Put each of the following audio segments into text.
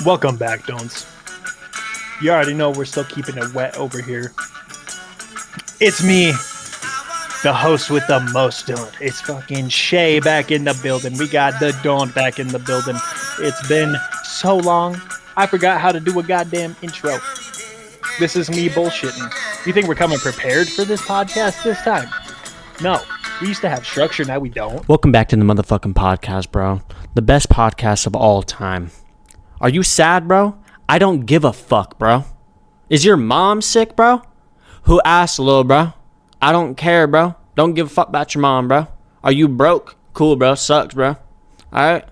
Welcome back, Don'ts. You already know we're still keeping it wet over here. It's me, the host with the most Don't. It's fucking Shay back in the building. We got the Don't back in the building. It's been so long, I forgot how to do a goddamn intro. This is me bullshitting. You think we're coming prepared for this podcast this time? No. We used to have structure, now we don't. Welcome back to the motherfucking podcast, bro. The best podcast of all time. Are you sad, bro? I don't give a fuck, bro. Is your mom sick, bro? Who asked, little bro? I don't care, bro. Don't give a fuck about your mom, bro. Are you broke? Cool, bro. Sucks, bro. Alright?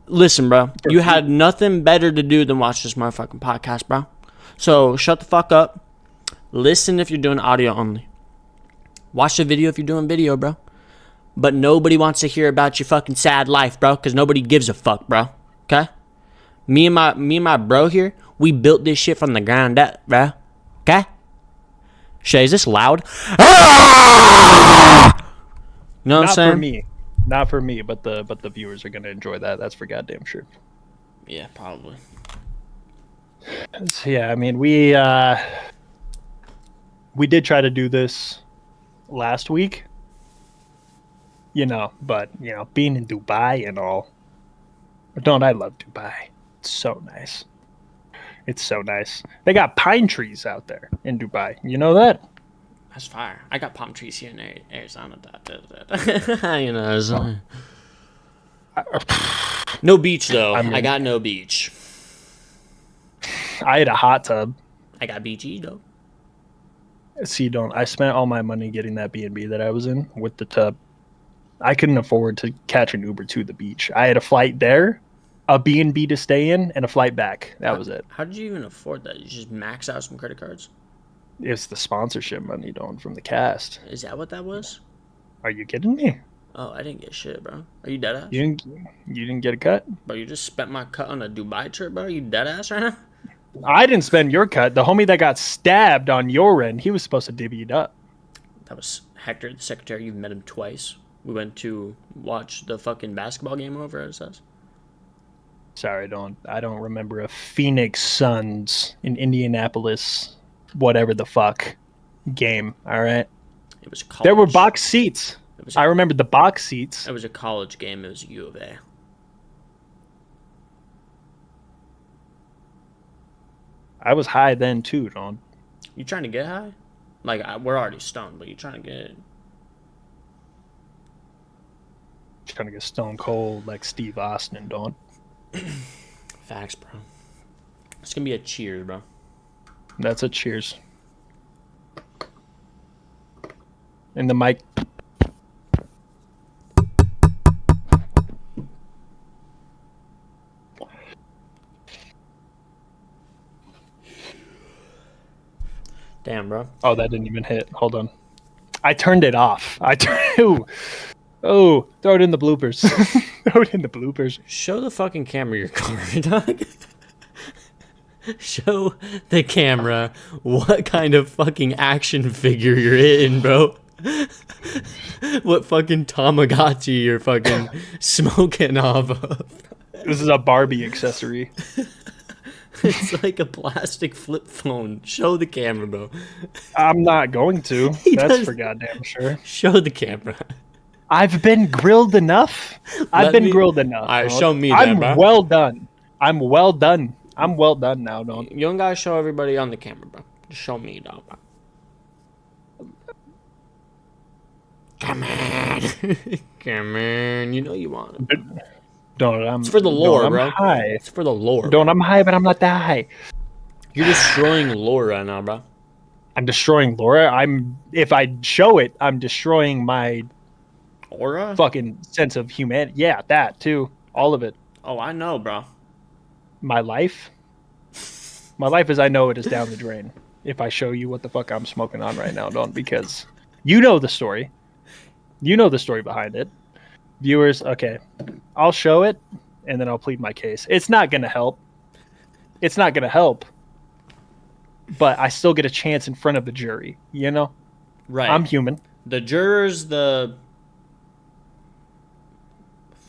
Listen, bro. You had nothing better to do than watch this motherfucking podcast, bro. So, shut the fuck up. Listen if you're doing audio only. Watch the video if you're doing video, bro. But nobody wants to hear about your fucking sad life, bro. Because nobody gives a fuck, bro. Okay? Me and my bro here, we built this shit from the ground up, bro. Okay? Shay, is this loud? You know what I'm saying? Not for me, but the viewers are gonna enjoy that. That's for goddamn sure. Yeah, probably. So, yeah, I mean we did try to do this last week. But being in Dubai and all. Don't I love Dubai? It's so nice. It's so nice. They got pine trees out there in Dubai. You know that? That's fire. I got palm trees here in Arizona. You know, no beach though. I got no beach. I had a hot tub. I got beachy though. See, I spent all my money getting that B&B that I was in with the tub. I couldn't afford to catch an Uber to the beach. I had a flight there, a B&B to stay in, and a flight back. That was it. How did you even afford that? You just max out some credit cards? It's the sponsorship money, from the cast. Is that what that was? Are you kidding me? Oh, I didn't get shit, bro. Are you dead ass? You didn't get a cut? Bro, you just spent my cut on a Dubai trip, bro? You dead ass right now? I didn't spend your cut. The homie that got stabbed on your end, he was supposed to divvy it up. That was Hector, the secretary. You've met him twice. We went to watch the fucking basketball game over at Dodecast. Sorry, I don't remember a Phoenix Suns in Indianapolis, whatever the fuck, game. All right. It was college. There were box seats. I remember the box seats. It was a college game. It was U of A. I was high then too, Don. You trying to get high? Like, we're already stoned, but you trying to get... Trying to get stone cold like Steve Austin, Don. Facts, bro. It's gonna be a cheers, bro. That's a cheers. And the mic. Damn, bro. Oh, that didn't even hit. Hold on. I turned it off. Oh, throw it in the bloopers. Throw it in the bloopers. Show the fucking camera your car, dog. Show the camera what kind of fucking action figure you're in, bro. What fucking Tamagotchi you're fucking smoking off of. This is a Barbie accessory. It's like a plastic flip phone. Show the camera, bro. I'm not going to. That's for goddamn sure. Show the camera. I've been grilled enough. I've been grilled enough. All right, show me that, bro. I'm well done. I'm well done. I'm well done now, Don. You don't gotta show everybody on the camera, bro. Just show me, dog. Come on. Come on. You know you want it. Don't. It's for the lore, bro. High. It's for the lore. Don't. I'm high, but I'm not that high. You're destroying lore right now, bro. I'm destroying Laura. If I show it, I'm destroying my aura, fucking sense of humanity. Yeah, that too. All of it. Oh, I know, bro. My life as I know it is down the drain. If I show you what the fuck I'm smoking on right now, don't, because you know the story. You know the story behind it. Viewers, okay. I'll show it and then I'll plead my case. It's not gonna help. It's not gonna help. But I still get a chance in front of the jury, you know? Right. I'm human. The jurors, the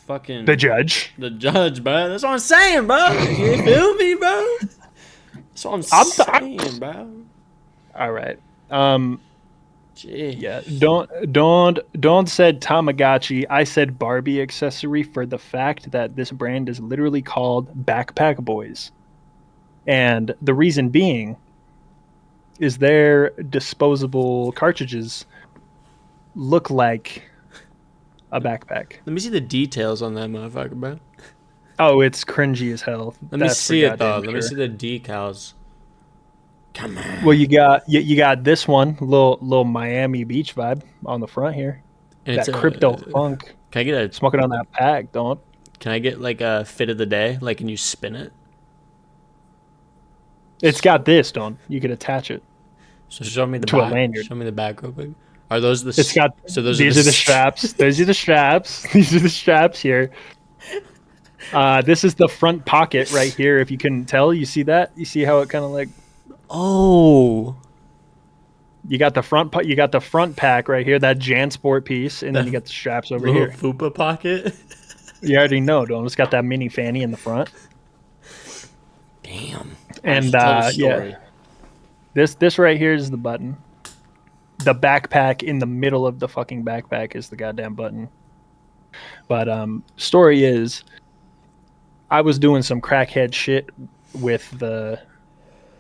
fucking The judge. the judge, bro. That's what I'm saying, bro. You feel me, bro? That's what I'm saying, bro. All right. Yeah. Jeez. Don't said Tamagotchi. I said Barbie accessory for the fact that this brand is literally called Backpack Boys, and the reason being is their disposable cartridges look like a backpack. Let me see the details on that motherfucker, bro. Oh, it's cringy as hell. Let me That's for see it though. goddamn Let me sure. see the decals. Come on. Well, you got this one little Miami Beach vibe on the front here. And it's That a. crypto funk. Can I get a? Smoking on that pack, don't. Can I get like a fit of the day? Like, can you spin it? It's got this, don't. You could attach it So show me the to a back. lanyard. Show me the back real quick. Are those the? It's got So those these are are the straps. Those are the straps. These are the straps here. This is the front pocket right here. If you couldn't tell, you see that? You see how it kind of like Oh. you got the front pack right here, that JanSport piece, and then you got the straps over Little here. fupa pocket. You already know, don't. It's got that mini fanny in the front. Damn. And Tell the story. yeah, this right here is the button. The backpack in the middle of the fucking backpack is the goddamn button. But story is, I was doing some crackhead shit with the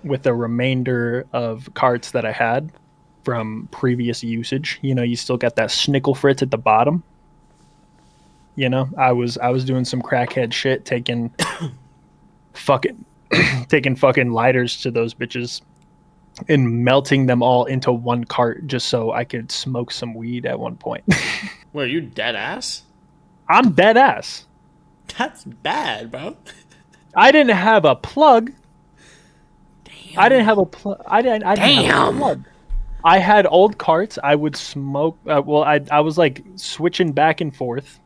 remainder of carts that I had from previous usage. You know, you still got that snickle fritz at the bottom. You know, I was doing some crackhead shit, taking fucking lighters to those bitches and melting them all into one cart just so I could smoke some weed at one point. Wait, are you dead ass? I'm dead ass. That's bad, bro. I didn't have a plug. Damn. I didn't have a plug. I didn't have a plug. I had old carts. I would smoke. Well, I was like switching back and forth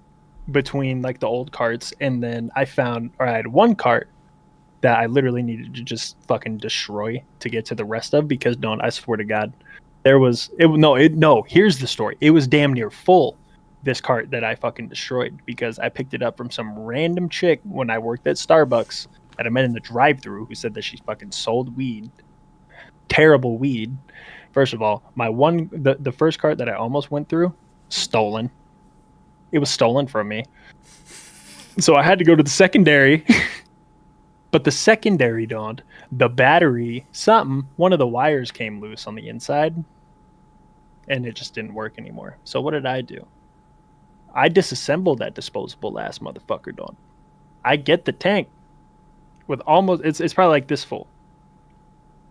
between like the old carts, and then I had one cart that I literally needed to just fucking destroy to get to the rest of, because I swear to God, here's the story. It was damn near full, this cart that I fucking destroyed, because I picked it up from some random chick when I worked at Starbucks that I met in the drive-thru, who said that she fucking sold weed. Terrible weed. First of all, the first cart that I almost went through, stolen. It was stolen from me. So I had to go to the secondary. But the secondary dawned. The battery, one of the wires came loose on the inside, and it just didn't work anymore. So what did I do? I disassembled that disposable ass motherfucker, dawn. I get the tank with almost, it's probably like this full.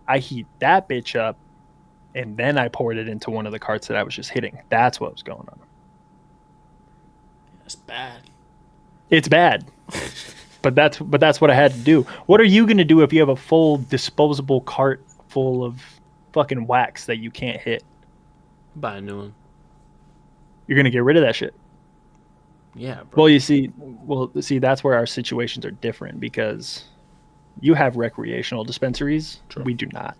I heat that bitch up, and then I poured it into one of the carts that I was just hitting. That's what was going on. That's bad. It's bad. But that's what I had to do. What are you gonna do if you have a full disposable cart full of fucking wax that you can't hit? Buy a new one. You're gonna get rid of that shit. Yeah, bro. Well, that's where our situations are different, because you have recreational dispensaries. True. We do not.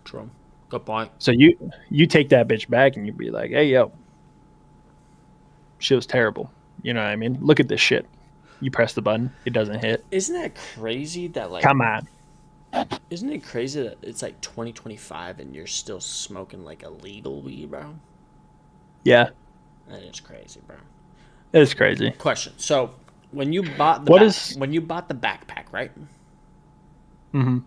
True. Good point. So you take that bitch back and you be like, hey yo, shit was terrible. You know what I mean? Look at this shit. You press the button, it doesn't hit. Isn't that crazy that like? Come on. Isn't it crazy that it's like 2025 and you're still smoking like illegal weed, bro? Yeah, That is crazy, bro. it's crazy. Question. So when you bought the backpack, right? Mm-hmm.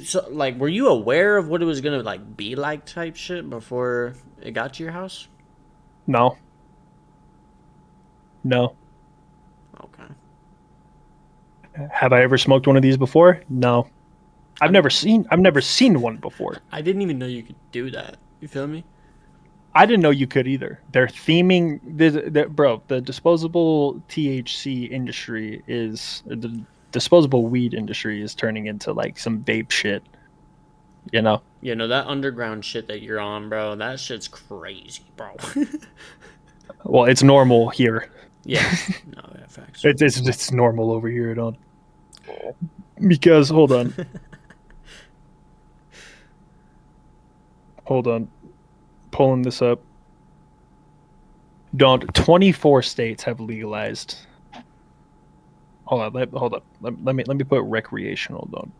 So like, were you aware of what it was gonna like be like type shit before it got to your house? No. Okay. Have I ever smoked one of these before? No. I've never seen one before. I didn't even know you could do that. You feel me? I didn't know you could either. They're theming the disposable THC industry the disposable weed industry is turning into like some vape shit. You know? You know, that underground shit that you're on, bro, that shit's crazy, bro. Well, it's normal here. Yeah. No, yeah, facts. It's normal over here, don't. Because hold on. Pulling this up. 24 states have legalized Hold on. Hold up. Let me put recreational down.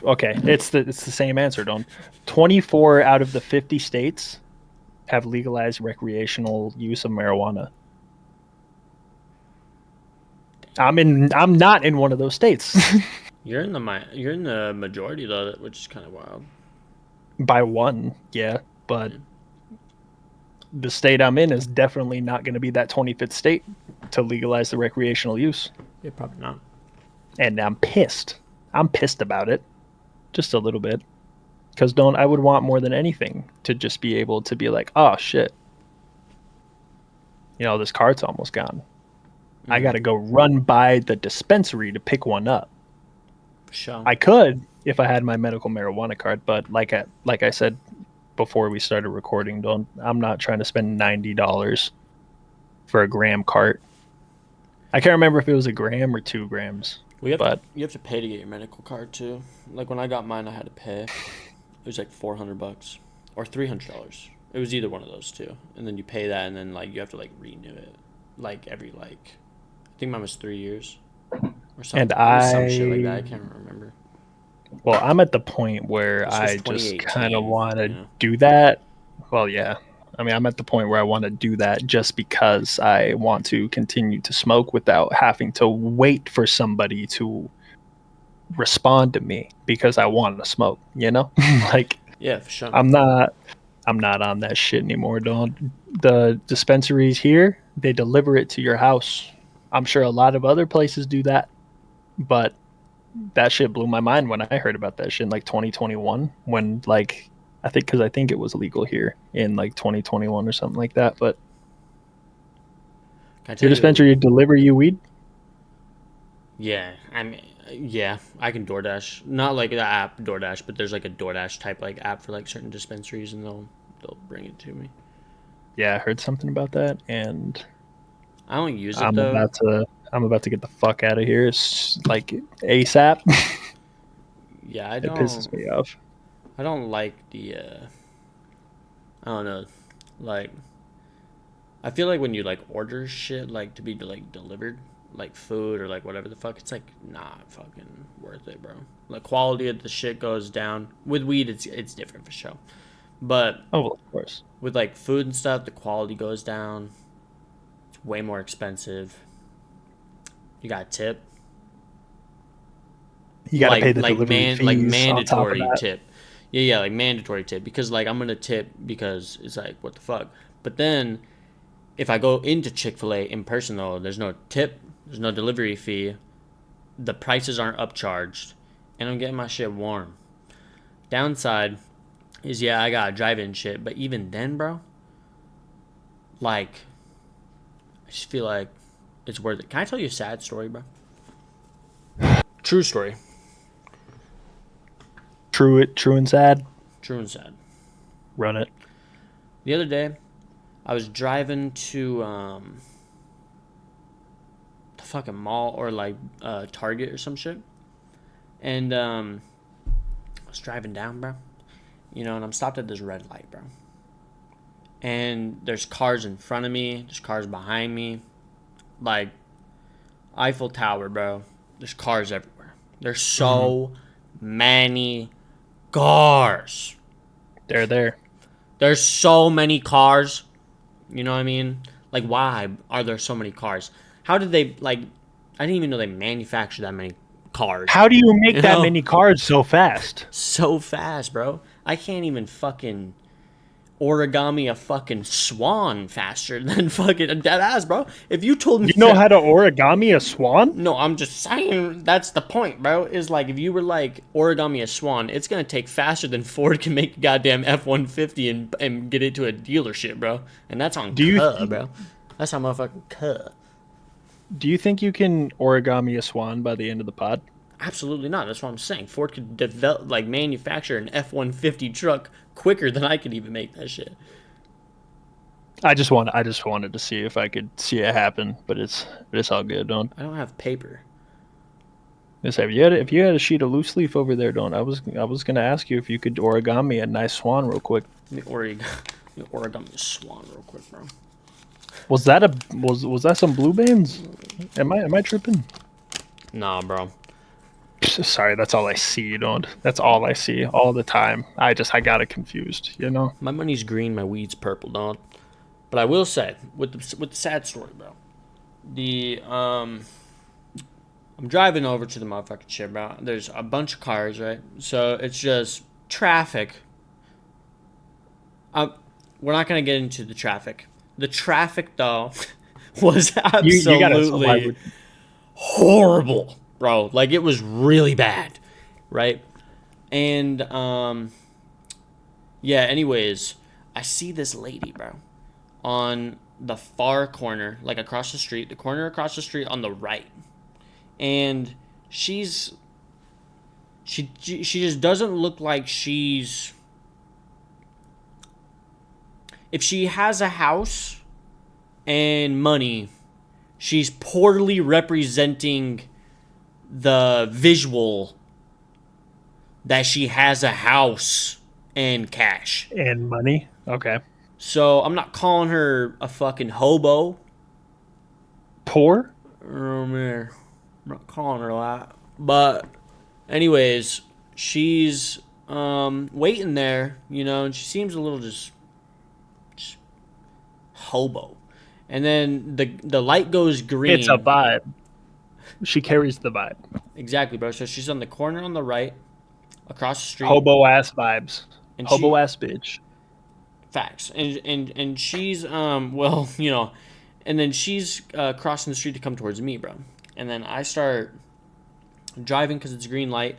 Okay, it's the same answer, Don. 24 out of the 50 states have legalized recreational use of marijuana. I'm not in one of those states. You're in the majority though, which is kind of wild. By one, yeah, but the state I'm in is definitely not going to be that 25th state to legalize the recreational use. Yeah, probably not. And I'm pissed. I'm pissed about it, just a little bit, because I would want more than anything to just be able to be like, oh shit, this cart's almost gone. I got to go run by the dispensary to pick one up. Sure. I could if I had my medical marijuana card, but like I said before we started recording, I'm not trying to spend $90 for a gram cart. I can't remember if it was a gram or 2 grams. Well, you have to pay to get your medical card too. Like when I got mine, I had to pay. It was like $400 or $300. It was either one of those two, and then you pay that, and then like you have to like renew it, like every I think mine was 3 years or something. And some shit like that. I can't remember. Well, I'm at the point where I just kind of want to do that. Well, yeah. I mean, I'm at the point where I want to do that just because I want to continue to smoke without having to wait for somebody to respond to me because I want to smoke, like, yeah, for sure. I'm not on that shit anymore, The dispensaries here, they deliver it to your house. I'm sure a lot of other places do that, but that shit blew my mind when I heard about that shit in like 2021 when I think it was legal here in like 2021 or something like that. But your dispensary deliver you weed? Yeah, I can DoorDash. Not like the app DoorDash, but there's like a DoorDash type like app for like certain dispensaries, and they'll bring it to me. Yeah, I heard something about that, and I don't use it though. I'm about to get the fuck out of here. It's like ASAP. Yeah, it pisses me off. I don't like the. I don't know, like. I feel like when you like order shit like to be like delivered, like food or like whatever the fuck, it's like not fucking worth it, bro. Like quality of the shit goes down. With weed, it's different for sure, but of course, with like food and stuff, the quality goes down. It's way more expensive. You got tip. You gotta pay the delivery fees like mandatory on top of that. tip. Yeah, like mandatory tip because like I'm gonna tip because it's like what the fuck. But then if I go into Chick-fil-A in person though, there's no tip, there's no delivery fee, the prices aren't upcharged, and I'm getting my shit warm. Downside is I gotta drive in shit, but even then, bro, like I just feel like it's worth it. Can I tell you a sad story, bro? True story. True and sad. True and sad. Run it. The other day, I was driving to the fucking mall or like Target or some shit, and I was driving down, bro. And I'm stopped at this red light, bro. And there's cars in front of me. There's cars behind me. Like Eiffel Tower, bro. There's cars everywhere. There's so many cars. They're there. There's so many cars. You know what I mean? Like, why are there so many cars? How did they, I didn't even know they manufactured that many cars. How do you make that many cars so fast? So fast, bro. I can't even fucking origami a fucking swan faster than fucking a dead ass, bro. If you told me you know how to origami a swan? No, I'm just saying that's the point, bro. Is like if you were like origami a swan, it's gonna take faster than Ford can make a goddamn F-150 and get it to a dealership, bro. And that's on bro. That's on motherfucking cuh. Do you think you can origami a swan by the end of the pod? Absolutely not. That's what I'm saying. Ford could manufacture an F-150 truck quicker than I could even make that shit. I just wanted to see if I could see it happen, but it's all good, Don. I don't have paper. If you had a sheet of loose leaf over there, Don, I was gonna ask you if you could origami a nice swan real quick. Let me Origami Swan real quick, bro. Was that was that some blue bands? Am I tripping? Nah, bro. Sorry, that's all I see, dude. That's all I see all the time. I got it confused, you know? My money's green, my weed's purple, dog. But I will say, with the sad story, bro. I'm driving over to the motherfucking shit, bro. There's a bunch of cars, right? So it's just traffic. We're not gonna get into the traffic. The traffic, though, was You gotta, so why absolutely would, horrible, bro. Like, it was really bad, right? And yeah. Anyways, I see this lady, bro, on the far corner, like across the street, the corner across the street on the right, and she just doesn't look like she's. If she has a house and money, she's poorly representing the visual that she has a house and cash. and money? Okay. So I'm not calling her a fucking hobo. Poor? Oh man, I'm not calling her that. But anyways, she's waiting there, and she seems a little just hobo. And then the light goes green. It's a vibe. She carries the vibe. Exactly, bro. So she's on the corner on the right, across the street. Hobo ass vibes. And Hobo ass bitch. Facts. And she's well, and then she's crossing the street to come towards me, bro. And then I start driving because it's green light,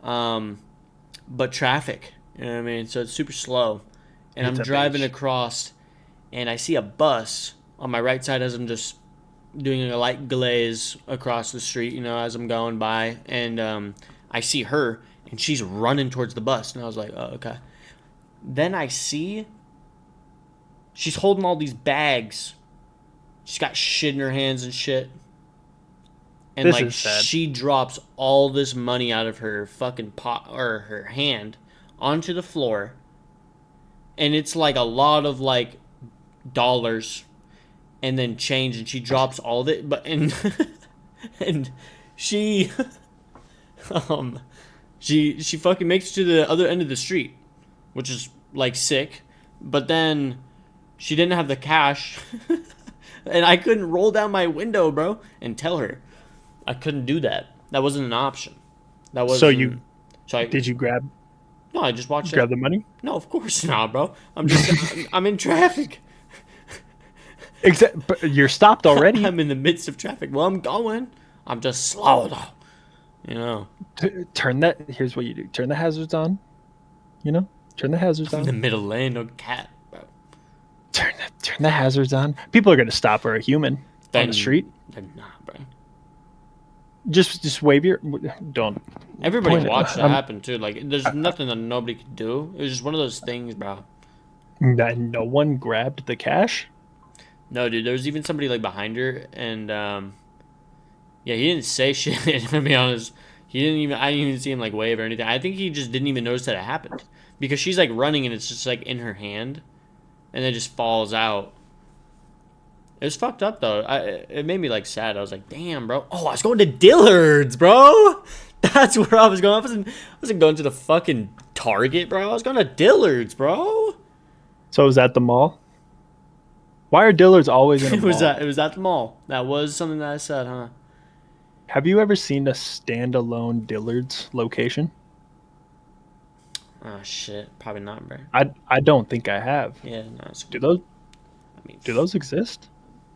but traffic. You know what I mean? So it's super slow, and It's I'm a driving bitch. across, and I see a bus on my right side as I'm just doing a light glaze across the street, as I'm going by, and I see her, and she's running towards the bus, and I was like, oh, okay. Then I see she's holding all these bags. She's got shit in her hands and shit. And This like is sad. she drops all this money out of her fucking pot or her hand onto the floor. And it's like a lot of like dollars and then change, and she drops all of it, and she she fucking makes it to the other end of the street, which is like sick. But then she didn't have the cash, and I couldn't roll down my window, bro, and tell her. I couldn't do that. That wasn't an option. That was Did you grab No, I just watched grab it. the money? No, of course not, bro. I'm in traffic. But you're stopped already. I'm in the midst of traffic. Well, I'm going. I'm just slow though. Turn that. Here's what you do. Turn the hazards on. Turn the hazards In the on. middle lane, no cat, bro. Turn the hazards on. People are gonna stop for a human on the street. Then nah, bro. Just wave your. Don't. Everybody Point it. watched that happen too. Like, there's nothing that nobody could do. It was just one of those things, bro. That no one grabbed the cash. No, dude. There was even somebody like behind her, and yeah, he didn't say shit. To be honest, he didn't even. I didn't even see him like wave or anything. I think he just didn't even notice that it happened because she's like running and it's just like in her hand, and it just falls out. It was fucked up though. It made me like sad. I was like, damn, bro. Oh, I was going to Dillard's, bro. That's where I was going. I wasn't going to the fucking Target, bro. I was going to Dillard's, bro. So it was at the mall. Why are Dillard's always in a It mall? was at the mall. That was something that I said, huh? Have you ever seen a standalone Dillard's location? Oh shit, probably not, bro. I don't think I have. Yeah, no. It's, Do those I mean, do those exist?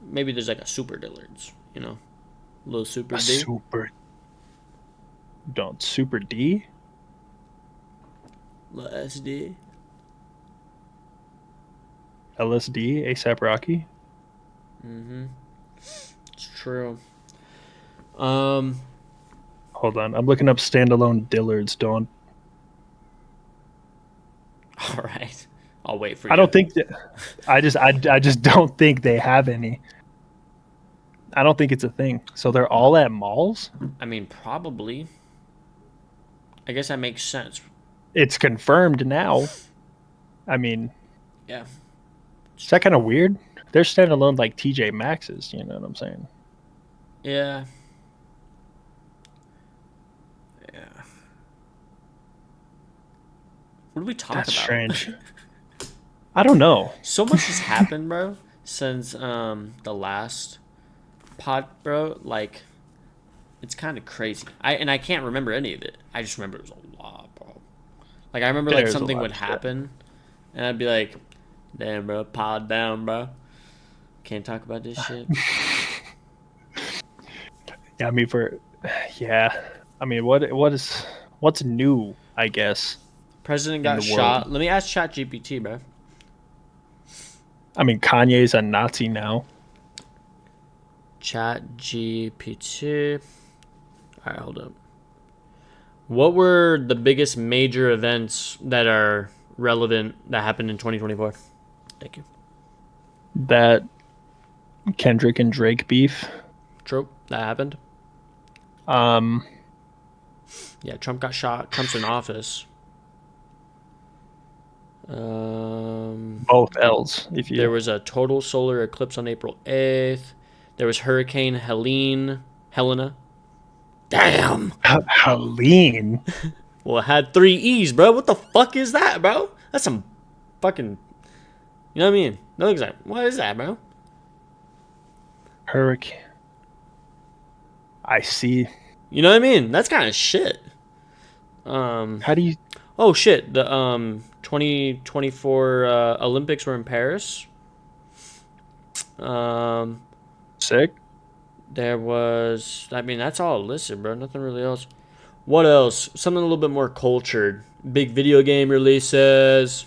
maybe there's like a super Dillard's, a little super A D. super. Don't super D. Little SD. LSD. ASAP Rocky. Mm-hmm. It's true. Hold on, I'm looking up standalone Dillard's. Don't. All right. I'll wait for you. I don't think that. I just don't think they have any. I don't think it's a thing. So they're all at malls. I mean, probably. I guess that makes sense. It's confirmed now. I mean, Yeah. Is that kind of weird? They're standalone like TJ Maxx's. You know what I'm saying? Yeah. Yeah. What do we talk That's about? strange. I don't know. So much has happened, bro, since the last pod, bro. Like, it's kind of crazy. I can't remember any of it. I just remember it was a lot, bro. Like I remember like There's a something lot would of shit. happen, and I'd be like, "Damn, bro, pod down, bro. Can't talk about this shit." Yeah, I mean what's new? I guess President in got the world. shot. Let me ask ChatGPT, bro. I mean, Kanye's a Nazi now. ChatGPT. All right, hold up. What were the biggest major events that are relevant that happened in 2024? Thank you. That Kendrick and Drake beef. True, that happened. Um, Yeah, Trump got shot. Trump's in office. both L's. If There you was a total solar eclipse on April 8th. There was Hurricane Helena. Damn. Helene. Well, it had 3 E's, bro. What the fuck is that, bro? That's some fucking. You know what I mean? No, exactly. What is that, bro? Hurricane. I see. You know what I mean? That's kind of shit. How do you? Oh shit. The 2024 Olympics were in Paris. Sick. There was. I mean, that's all listed, bro. Nothing really else. What else? Something a little bit more cultured. Big video game releases.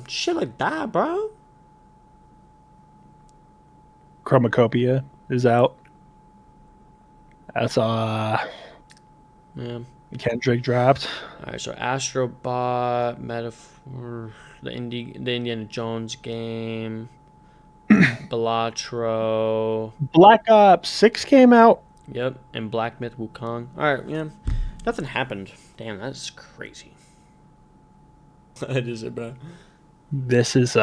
Shit like that, bro. Chromacopia is out. That's Yeah. Kendrick dropped. All right. So Astrobot, Metaphor, the Indiana Jones game, Balatro. Black Ops 6 came out. Yep, and Black Myth Wukong. All right, yeah. Nothing happened. Damn, that's crazy. That is it, bro. This is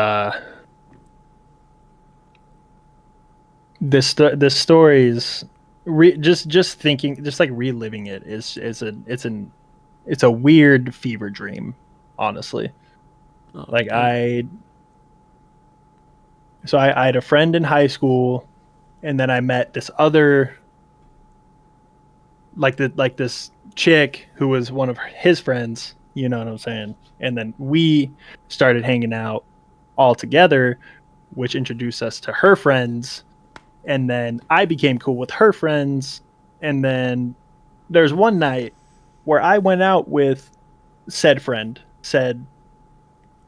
this story is just thinking, just like reliving it is it's a weird fever dream, honestly. Oh, Like damn. I had a friend in high school, and then I met this other like this chick who was one of his friends, you know what I'm saying? And then we started hanging out all together, which introduced us to her friends, and then I became cool with her friends, and then there's one night where I went out with said friend, said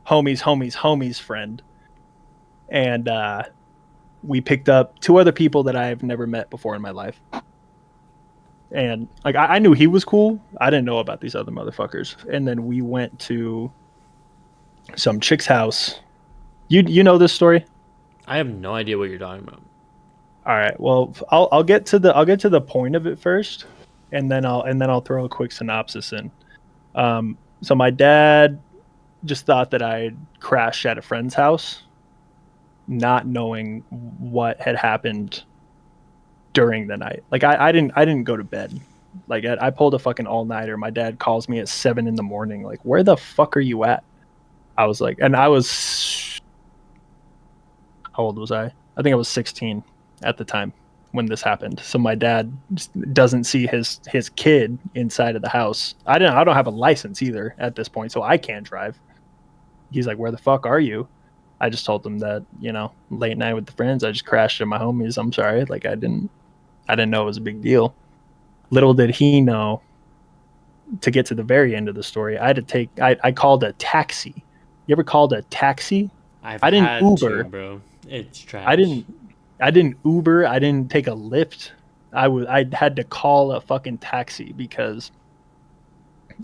homies friend, and we picked up two other people that I've never met before in my life. And like I knew he was cool. I didn't know about these other motherfuckers. And then we went to some chick's house. You know this story? I have no idea what you're talking about. All right. Well, I'll get to the point of it first, and then I'll throw a quick synopsis in. So my dad just thought that I crashed at a friend's house, not knowing what had happened during the night. Like I didn't go to bed. Like I pulled a fucking all nighter. My dad calls me at 7 a.m. Like, where the fuck are you at? I was like, and I was, how old was I? I think I was 16 at the time when this happened. So my dad just doesn't see his kid inside of the house. I don't have a license either at this point, so I can't drive. He's like, where the fuck are you? I just told him that, late night with the friends, I just crashed at my homies. I'm sorry. Like I didn't know it was a big deal. Little did he know, to get to the very end of the story, I called a taxi. You ever called a taxi? I didn't had Uber. to, bro. It's trash. I didn't Uber. I didn't take a Lyft. I had to call a fucking taxi because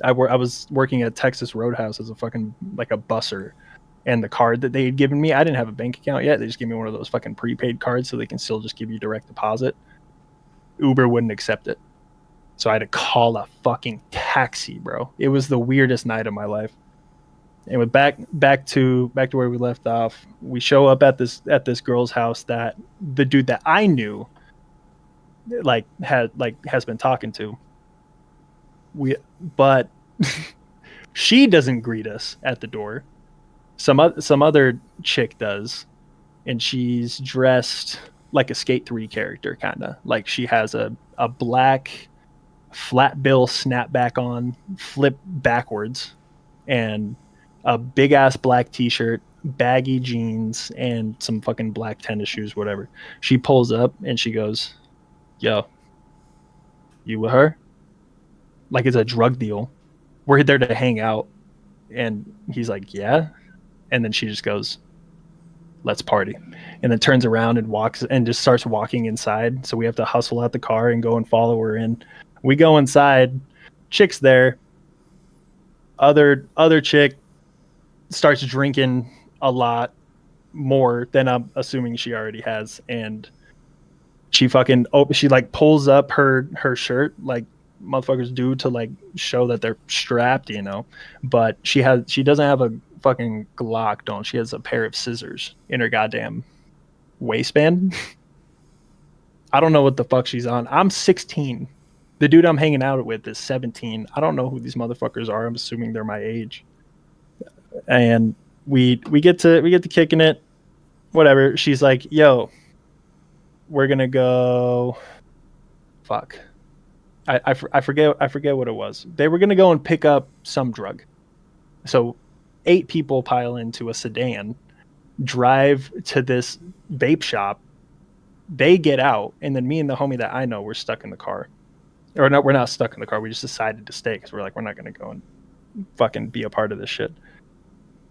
I was working at Texas Roadhouse as a fucking like a busser, and the card that they had given me, I didn't have a bank account yet. They just gave me one of those fucking prepaid cards so they can still just give you direct deposit. Uber wouldn't accept it. So I had to call a fucking taxi, bro. It was the weirdest night of my life. Anyway, back to where we left off. We show up at this girl's house that the dude that I knew has been talking to. But she doesn't greet us at the door. Some other chick does, and she's dressed like a Skate 3 character, kind of like she has a black flat bill snapback on, flip backwards, and a big ass black t-shirt, baggy jeans, and some fucking black tennis shoes, whatever. She pulls up and she goes, "Yo, you with her?" Like it's a drug deal. We're there to hang out. And he's like, "Yeah." And then she just goes, "Let's party." And then turns around and walks and just starts walking inside. So we have to hustle out the car and go and follow her in. We go inside, chick's there. Other chick starts drinking a lot more than I'm assuming she already has, and she like pulls up her shirt like motherfuckers do to like show that they're strapped, but she doesn't have a fucking Glock, don't she? Has a pair of scissors in her goddamn waistband. I don't know what the fuck she's on. I'm 16. The dude I'm hanging out with is 17. I don't know who these motherfuckers are. I'm assuming they're my age. And we get to kicking it. Whatever. She's like, "Yo, we're gonna go." Fuck. I forget what it was. They were gonna go and pick up some drug. So 8 people pile into a sedan, drive to this vape shop. They get out, and then me and the homie that I know, we're stuck in the car. Or no, we're not stuck in the car. We just decided to stay because we're like, we're not gonna go and fucking be a part of this shit.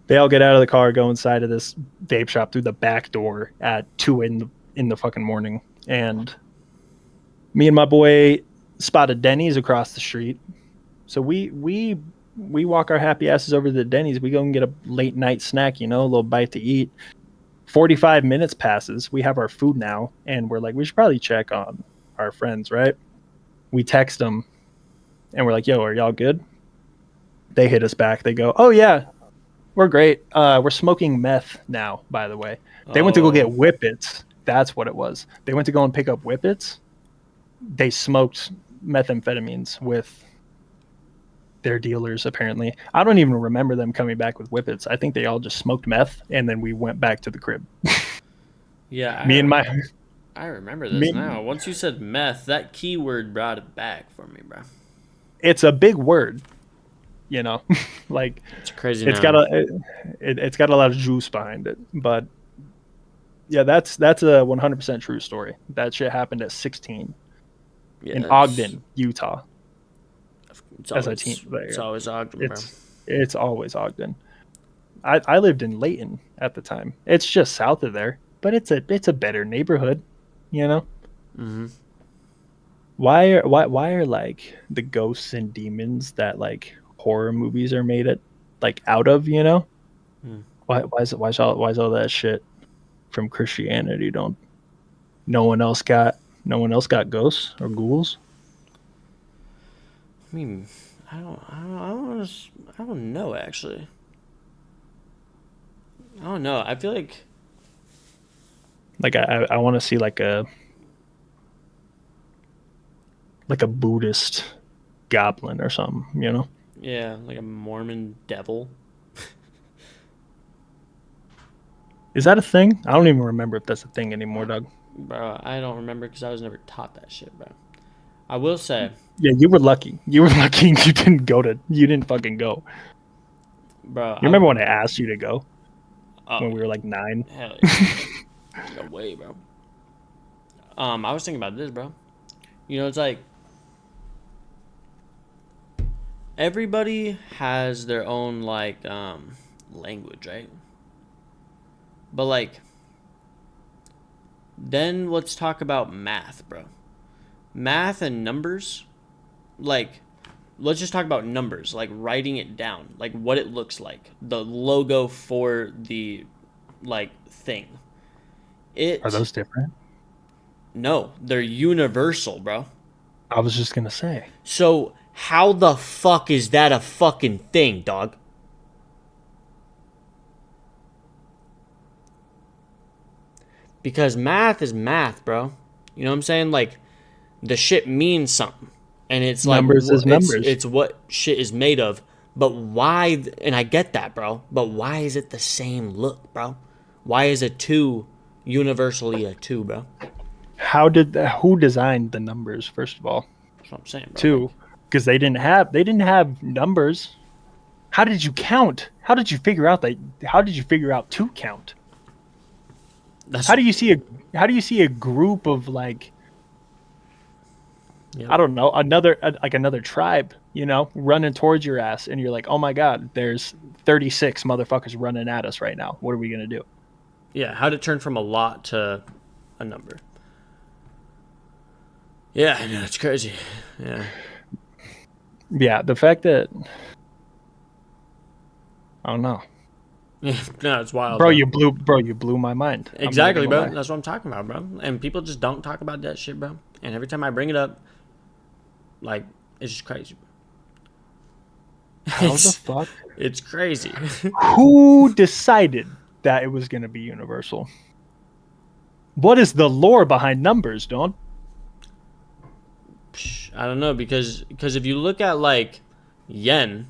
They all get out of the car, go inside of this vape shop through the back door at 2 in the fucking morning, and me and my boy spotted Denny's across the street. So we walk our happy asses over to the Denny's. We go and get a late night snack, a little bite to eat. 45 minutes passes. We have our food now, and we're like, we should probably check on our friends, right? We text them, and we're like, "Yo, are y'all good?" They hit us back. They go, "Oh yeah, we're great. We're smoking meth now, by the way." They went to go get whippets. That's what it was. They went to go and pick up whippets. They smoked methamphetamines with their dealers, apparently. I don't even remember them coming back with whippets. I think they all just smoked meth, and then we went back to the crib. Yeah, I remember this now. Once you said meth, that keyword brought it back for me, bro. It's a big word, like it's crazy. It's got a lot of juice behind it, but yeah, that's a 100% true story. That shit happened at 16 in Ogden, Utah. As a teen, it's always Ogden, bro. It's always Ogden. I lived in Layton at the time. It's just south of there, but it's a better neighborhood, Mm-hmm. Why are like the ghosts and demons that like horror movies are made out of, Why is all that shit from Christianity? No one else got ghosts or ghouls? I mean, I don't know actually. I don't know. I feel like I want to see like a Buddhist goblin or something, Yeah, like a Mormon devil. Is that a thing? I don't even remember if that's a thing anymore, Doug. Bro, I don't remember because I was never taught that shit, bro. I will say. Yeah, you were lucky. You didn't fucking go. Bro, you remember when I asked you to go? When we were like 9? Hell yeah. No way, bro. I was thinking about this, bro. It's like everybody has their own like language, right? But like then let's talk about math, bro. Math and numbers, like let's just talk about numbers, like writing it down, like what it looks like, the logo for the like thing. Are those different? No, they're universal, bro. I was just gonna say. So how the fuck is that a fucking thing, dog? Because math is math, bro. You know what I'm saying? Like, the shit means something. And it's like, Numbers is numbers. it's what shit is made of. But why, and I get that, bro. But why is it the same look, bro? Why is a 2 universally a 2, bro? Who designed the numbers, first of all? That's what I'm saying, bro. Two, because they didn't have numbers. How did you count? How did you figure out 2 count? That's, How do you see a group of like, yep. I don't know, another tribe, running towards your ass, and you're like, oh my god, there's 36 motherfuckers running at us right now. What are we gonna do? Yeah, how'd it turn from a lot to a number? Yeah, I know, it's crazy. Yeah. Yeah, the fact that I don't know. Yeah, no, it's wild. Bro, you blew my mind. Exactly, bro. Lie. That's what I'm talking about, bro. And people just don't talk about that shit, bro. And every time I bring it up, like, it's just crazy. How the fuck? It's crazy. Who decided that it was going to be universal? What is the lore behind numbers, Don? I don't know, because if you look at, like, yen,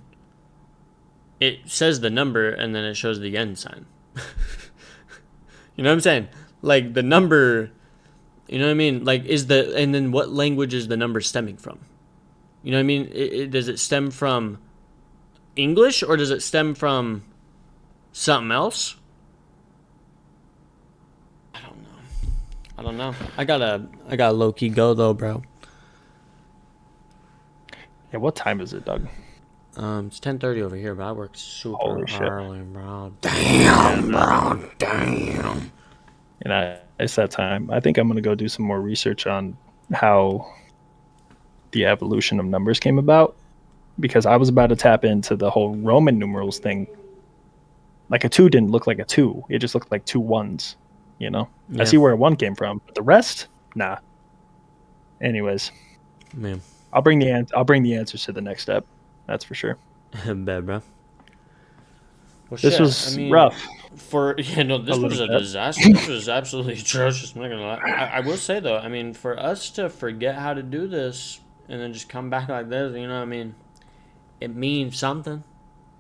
it says the number and then it shows the yen sign. You know what I'm saying? Like, the number, you know what I mean? Like, and then what language is the number stemming from? You know what I mean? Does it stem from English or does it stem from something else? I don't know. I gotta low key go though, bro. Yeah, what time is it, Doug? It's 10:30 over here, but I work super early, bro. Damn, bro. Damn. And it's that time. I think I'm gonna go do some more research on how the evolution of numbers came about, because I was about to tap into the whole Roman numerals thing. Like, a 2 didn't look like a 2; it just looked like 2 ones. Yeah. I see where a 1 came from, but the rest, nah. Anyways, man, I'll bring the answers to the next step. That's for sure. Bad, bro. Well, this was rough. This was a disaster. This was absolutely atrocious. I'm not gonna lie. I will say though, I mean, for us to forget how to do this and then just come back like this, you know what I mean? It means something,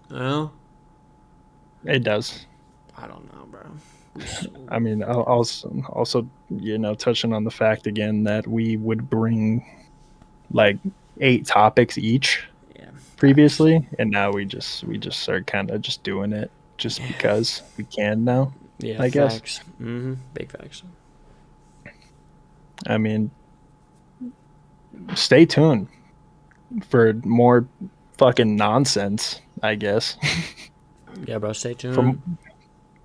you know? It does. I don't know, bro. I mean, I'll also, touching on the fact again that we would bring like 8 topics each previously, and now we just are kind of just doing it just because we can now. Yeah, I guess. Mm-hmm. Big facts. I mean, stay tuned for more fucking nonsense, I guess. Yeah, bro, stay tuned.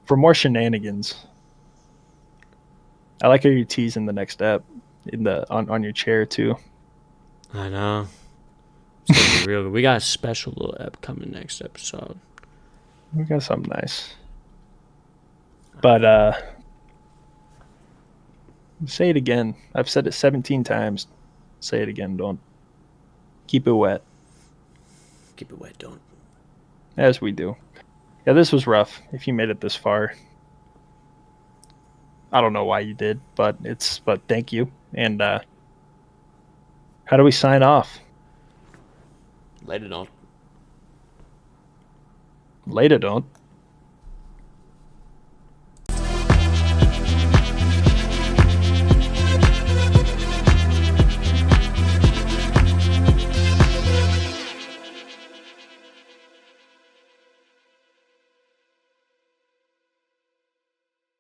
For more shenanigans. I like how you're teasing the next step on your chair too. I know. It's gonna be real good. We got a special little ep coming next episode. We got something nice. But say it again. I've said it 17 times. Say it again, don't. Keep it wet. Keep it wet, don't. As we do. Yeah, this was rough. If you made it this far, I don't know why you did, but thank you. And how do we sign off? Later, don't. Later, don't.